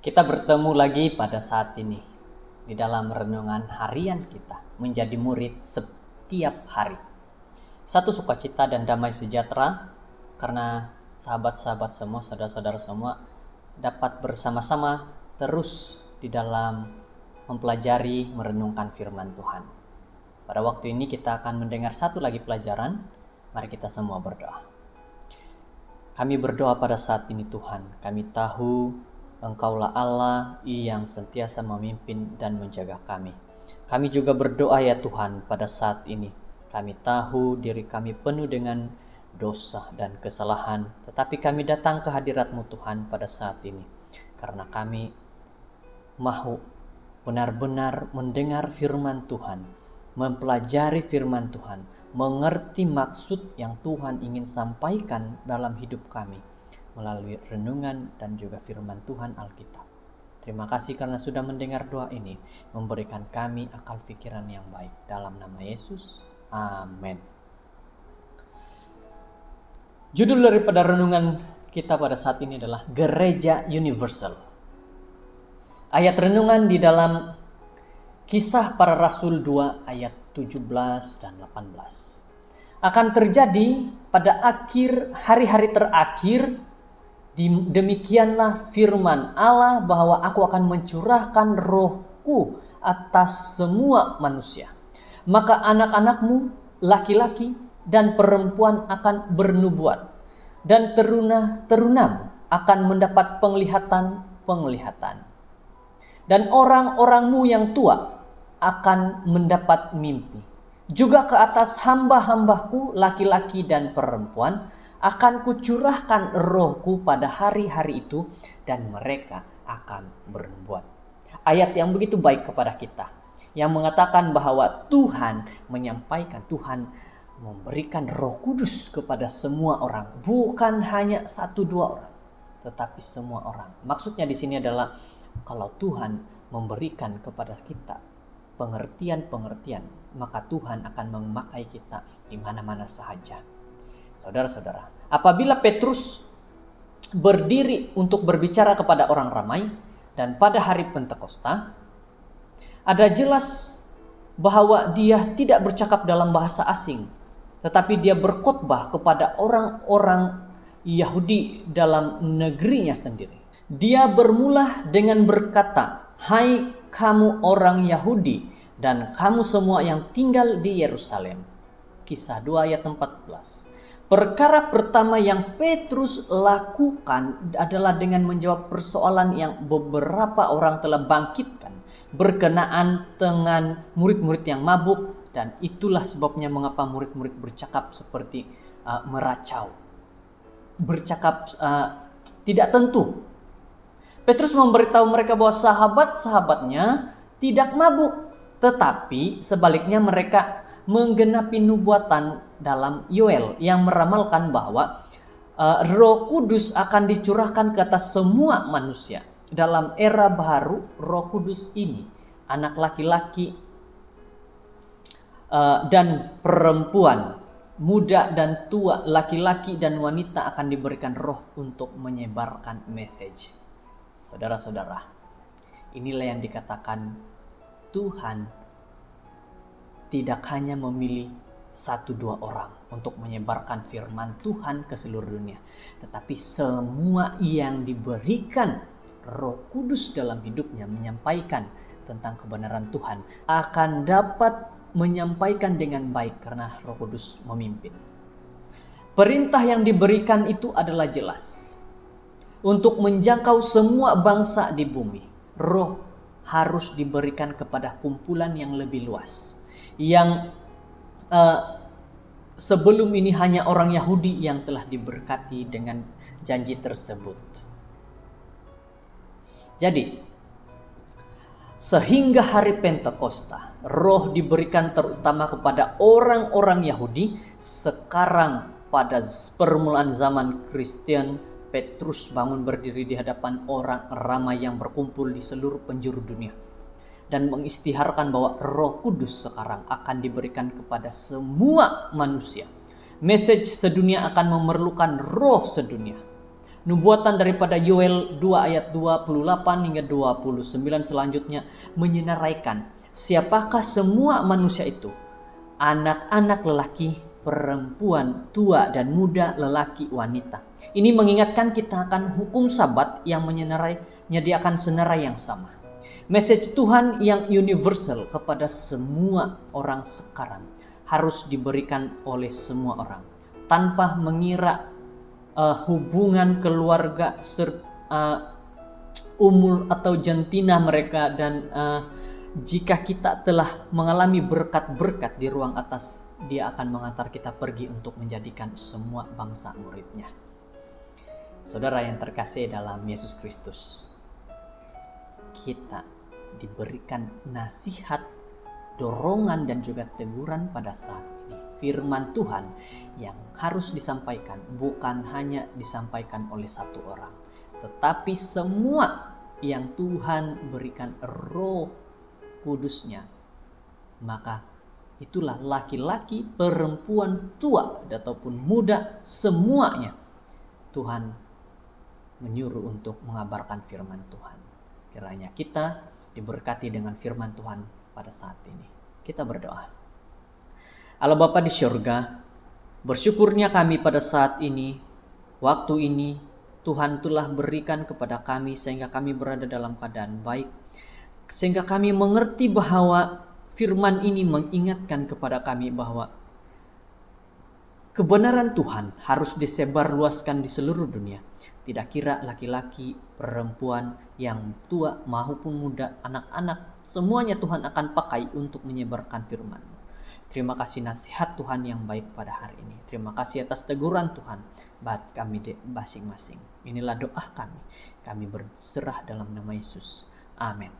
Kita bertemu lagi pada saat ini di dalam renungan harian kita menjadi murid setiap hari. Satu sukacita dan damai sejahtera karena sahabat-sahabat semua, saudara-saudara semua dapat bersama-sama terus di dalam mempelajari, merenungkan firman Tuhan. Pada waktu ini kita akan mendengar satu lagi pelajaran. Mari kita semua berdoa. Kami berdoa pada saat ini Tuhan, kami tahu Engkaulah Allah yang sentiasa memimpin dan menjaga kami. Kami juga berdoa ya Tuhan pada saat ini. Kami tahu diri kami penuh dengan dosa dan kesalahan. Tetapi kami datang ke hadirat-Mu Tuhan pada saat ini. Karena kami mahu benar-benar mendengar firman Tuhan. Mempelajari firman Tuhan. Mengerti maksud yang Tuhan ingin sampaikan dalam hidup kami melalui renungan dan juga firman Tuhan Alkitab. Terima kasih karena sudah mendengar doa ini, memberikan kami akal pikiran yang baik. Dalam nama Yesus, amin. Judul daripada renungan kita pada saat ini adalah Gereja Universal. Ayat renungan di dalam Kisah Para Rasul 2 ayat 17 dan 18. Akan terjadi pada akhir hari-hari terakhir, demikianlah firman Allah bahwa aku akan mencurahkan rohku atas semua manusia. Maka anak-anakmu laki-laki dan perempuan akan bernubuat, dan teruna-terunamu akan mendapat penglihatan. Dan orang-orangmu yang tua akan mendapat mimpi. Juga ke atas hamba-hambaku laki-laki dan perempuan akan kucurahkan rohku pada hari-hari itu, dan mereka akan bernubuat. Ayat yang begitu baik kepada kita, yang mengatakan bahwa Tuhan menyampaikan, Tuhan memberikan Roh Kudus kepada semua orang, bukan hanya 1-2 orang, tetapi semua orang. Maksudnya di sini adalah kalau Tuhan memberikan kepada kita pengertian-pengertian, maka Tuhan akan memakai kita di mana-mana sahaja. Saudara-saudara, apabila Petrus berdiri untuk berbicara kepada orang ramai dan pada hari Pentakosta, ada jelas bahwa dia tidak bercakap dalam bahasa asing, tetapi dia berkhotbah kepada orang-orang Yahudi dalam negerinya sendiri. Dia bermula dengan berkata, "Hai kamu orang Yahudi dan kamu semua yang tinggal di Yerusalem." Kisah 2 ayat 14. Perkara pertama yang Petrus lakukan adalah dengan menjawab persoalan yang beberapa orang telah bangkitkan berkenaan dengan murid-murid yang mabuk, dan itulah sebabnya mengapa murid-murid bercakap seperti meracau, bercakap tidak tentu. Petrus memberitahu mereka bahwa sahabat-sahabatnya tidak mabuk, tetapi sebaliknya mereka menggenapi nubuatan dalam Yoel yang meramalkan bahwa Roh Kudus akan dicurahkan ke atas semua manusia. Dalam era baru, Roh Kudus ini, anak laki-laki dan perempuan, muda dan tua, laki-laki dan wanita akan diberikan roh untuk menyebarkan message. Saudara-saudara, inilah yang dikatakan Tuhan tidak hanya memilih 1-2 orang untuk menyebarkan firman Tuhan ke seluruh dunia, tetapi semua yang diberikan Roh Kudus dalam hidupnya menyampaikan tentang kebenaran Tuhan akan dapat menyampaikan dengan baik karena Roh Kudus memimpin. Perintah yang diberikan itu adalah jelas. Untuk menjangkau semua bangsa di bumi, Roh harus diberikan kepada kumpulan yang lebih luas, yang sebelum ini hanya orang Yahudi yang telah diberkati dengan janji tersebut. Jadi, sehingga hari Pentakosta, roh diberikan terutama kepada orang-orang Yahudi. Sekarang pada permulaan zaman Kristen, Petrus bangun berdiri di hadapan orang ramai yang berkumpul di seluruh penjuru dunia dan mengisytiharkan bahwa Roh Kudus sekarang akan diberikan kepada semua manusia. Message sedunia akan memerlukan roh sedunia. Nubuatan daripada Yoel 2 ayat 28 hingga 29 selanjutnya menyenaraikan siapakah semua manusia itu. Anak-anak lelaki, perempuan, tua dan muda, lelaki, wanita. Ini mengingatkan kita akan hukum Sabat yang menyediakan senarai yang sama. Message Tuhan yang universal kepada semua orang sekarang harus diberikan oleh semua orang tanpa mengira hubungan keluarga umur atau jantina mereka, dan jika kita telah mengalami berkat-berkat di ruang atas, Dia akan mengantar kita pergi untuk menjadikan semua bangsa muridnya. Saudara yang terkasih dalam Yesus Kristus, kita diberikan nasihat, dorongan dan juga teguran pada saat ini. Firman Tuhan yang harus disampaikan bukan hanya disampaikan oleh satu orang, tetapi semua yang Tuhan berikan Roh Kudusnya, maka itulah laki-laki, perempuan, tua ataupun muda, semuanya Tuhan menyuruh untuk mengabarkan firman Tuhan. Kiranya kita diberkati dengan firman Tuhan pada saat ini. Kita berdoa. Allah Bapa di surga, bersyukurnya kami pada saat ini, waktu ini Tuhan telah berikan kepada kami sehingga kami berada dalam keadaan baik, sehingga kami mengerti bahwa firman ini mengingatkan kepada kami bahwa kebenaran Tuhan harus disebarluaskan di seluruh dunia. Tidak kira laki-laki, perempuan, yang tua maupun muda, anak-anak, semuanya Tuhan akan pakai untuk menyebarkan firman. Terima kasih nasihat Tuhan yang baik pada hari ini. Terima kasih atas teguran Tuhan buat kami masing-masing. Inilah doa kami. Kami berserah dalam nama Yesus. Amin.